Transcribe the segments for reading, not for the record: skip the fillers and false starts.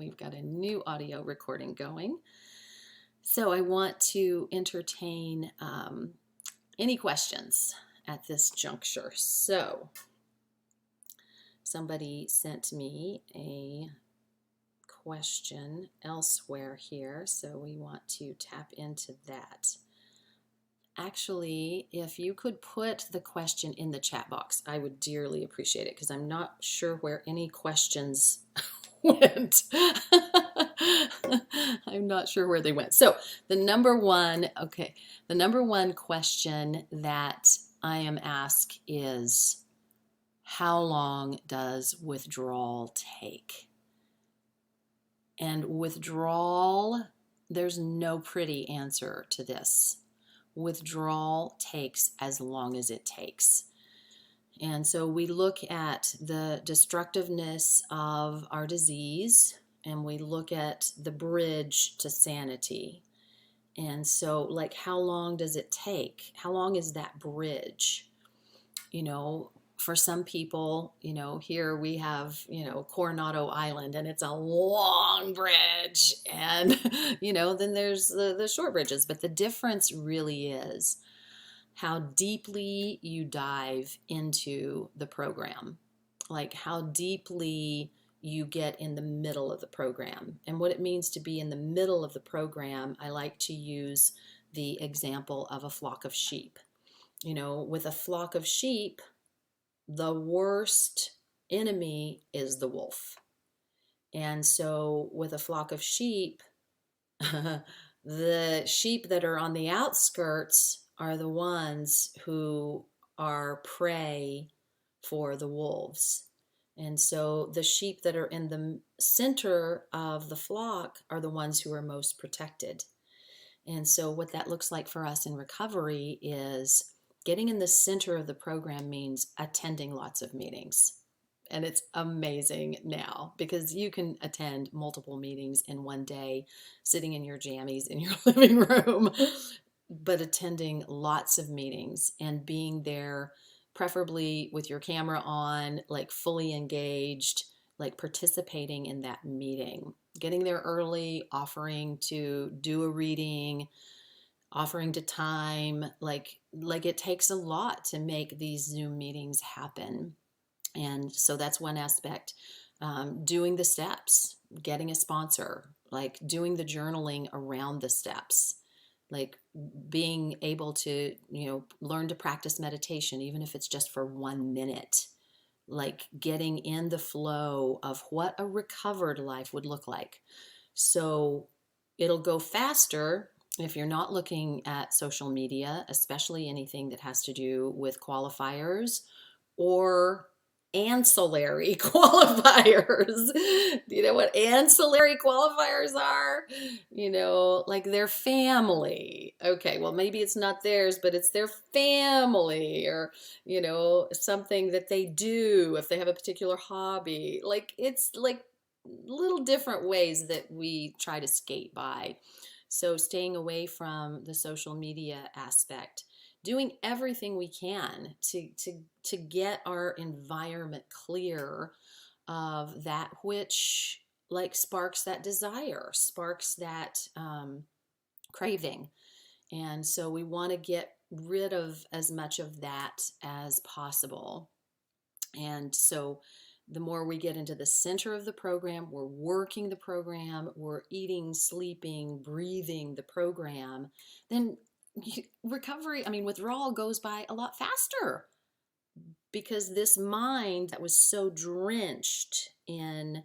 we've got a new audio recording going. So I want to entertain any questions at this juncture. So somebody sent me a question elsewhere here, so we want to tap into that. Actually, if you could put the question in the chat box, I would dearly appreciate it, because I'm not sure where any questions went. I'm not sure where they went. So the number one question that I am asked is, how long does withdrawal take? And withdrawal, there's no pretty answer to this. Withdrawal takes as long as it takes. And so we look at the destructiveness of our disease, and we look at the bridge to sanity. And so, like, how long does it take? How long is that bridge? You know, for some people, you know, here we have, you know, Coronado Island, and it's a long bridge. And, you know, then there's the short bridges. But the difference really is how deeply you dive into the program, like how deeply you get in the middle of the program. And what it means to be in the middle of the program, I like to use the example of a flock of sheep. You know, with a flock of sheep, the worst enemy is the wolf. And so with a flock of sheep, the sheep that are on the outskirts are the ones who are prey for the wolves. And so the sheep that are in the center of the flock are the ones who are most protected. And so what that looks like for us in recovery is getting in the center of the program means attending lots of meetings. And it's amazing now because you can attend multiple meetings in one day, sitting in your jammies in your living room, but attending lots of meetings and being there, preferably with your camera on, like fully engaged, like participating in that meeting, getting there early, offering to do a reading, offering to time, like it takes a lot to make these Zoom meetings happen. And so that's one aspect. Doing the steps, getting a sponsor, like doing the journaling around the steps, like being able to, you know, learn to practice meditation, even if it's just for 1 minute, like getting in the flow of what a recovered life would look like. So it'll go faster if you're not looking at social media, especially anything that has to do with qualifiers or ancillary qualifiers. Do you know what ancillary qualifiers are? You know, like their family. Okay, well, maybe it's not theirs, but it's their family, or, you know, something that they do if they have a particular hobby. Like, it's like little different ways that we try to skate by. So staying away from the social media aspect, doing everything we can to get our environment clear of that which, like, sparks that desire, sparks that craving. And so we want to get rid of as much of that as possible. And so the more we get into the center of the program, we're working the program, we're eating, sleeping, breathing the program, then recovery, withdrawal goes by a lot faster, because this mind that was so drenched in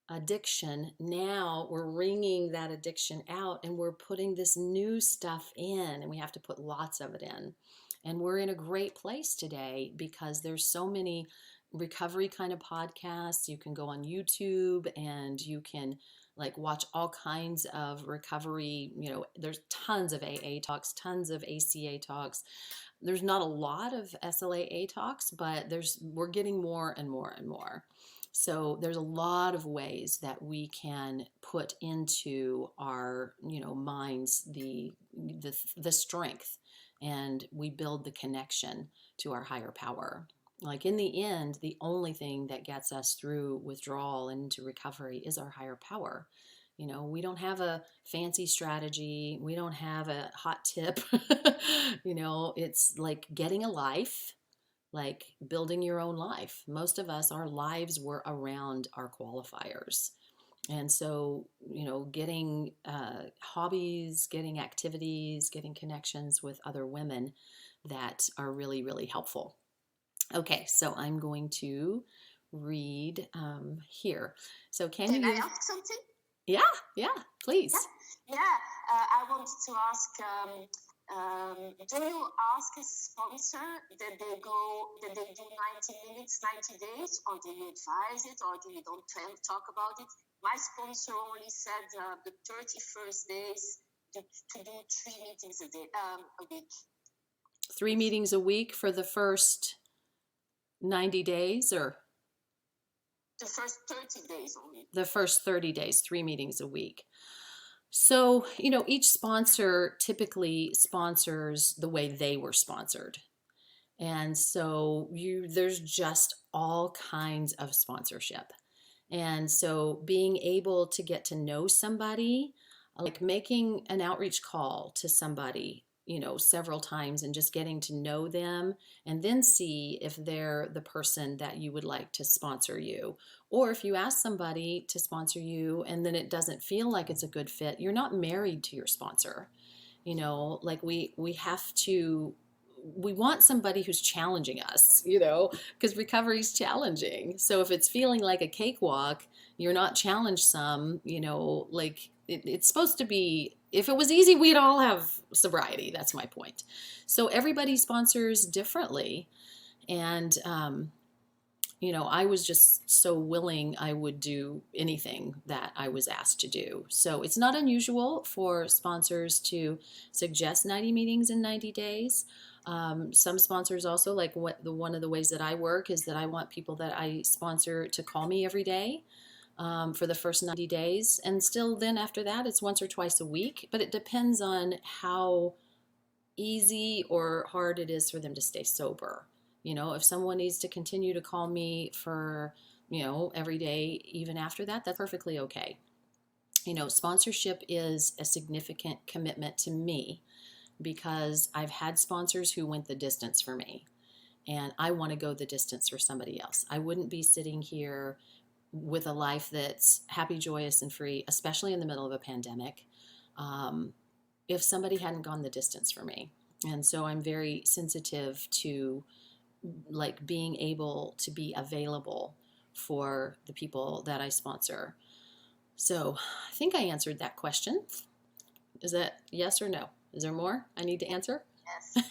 addiction, now we're wringing that addiction out and we're putting this new stuff in, and we have to put lots of it in. And we're in a great place today because there's so many recovery kind of podcasts. You can go on YouTube and you can like watch all kinds of recovery. You know, there's tons of AA talks, tons of ACA talks. There's not a lot of SLAA talks, but we're getting more and more and more. So there's a lot of ways that we can put into our, minds the strength, and we build the connection to our higher power. Like in the end, the only thing that gets us through withdrawal and into recovery is our higher power. You know, we don't have a fancy strategy. We don't have a hot tip. You know, it's like getting a life, like building your own life. Most of us, our lives were around our qualifiers. And so, you know, getting hobbies, getting activities, getting connections with other women that are really, really helpful. Okay, so I'm going to read here. So can you Can I use, ask something? yeah, yeah, please. Yeah, yeah. I wanted to ask. Do you ask as a sponsor that they do 90 minutes, 90 days, or do you advise it, or do you don't talk about it? My sponsor only said the 31st days to do 3 meetings a week. 3 meetings a week for the first 90 days or The first 30 days only. the first 30 days, 3 meetings a week. So, you know, each sponsor typically sponsors the way they were sponsored. And so there's just all kinds of sponsorship. And so being able to get to know somebody, like making an outreach call to somebody, you know, several times and just getting to know them and then see if they're the person that you would like to sponsor you. Or if you ask somebody to sponsor you and then it doesn't feel like it's a good fit, you're not married to your sponsor. You know, like we have to, we want somebody who's challenging us, you know, because recovery is challenging. So if it's feeling like a cakewalk, you're not challenged some, you know, like it's supposed to be, if it was easy, we'd all have sobriety. That's my point. So everybody sponsors differently. And, you know, I was just so willing I would do anything that I was asked to do. So it's not unusual for sponsors to suggest 90 meetings in 90 days. Some sponsors also, like one of the ways that I work is that I want people that I sponsor to call me every day for the first 90 days. And still then after that, it's once or twice a week. But it depends on how easy or hard it is for them to stay sober. You know, if someone needs to continue to call me for, you know, every day, even after that, that's perfectly okay. You know, sponsorship is a significant commitment to me because I've had sponsors who went the distance for me and I want to go the distance for somebody else. I wouldn't be sitting here with a life that's happy, joyous, and free, especially in the middle of a pandemic, if somebody hadn't gone the distance for me. And so I'm very sensitive to like being able to be available for the people that I sponsor. So I think I answered that question. Is that yes or no? Is there more I need to answer? Yes.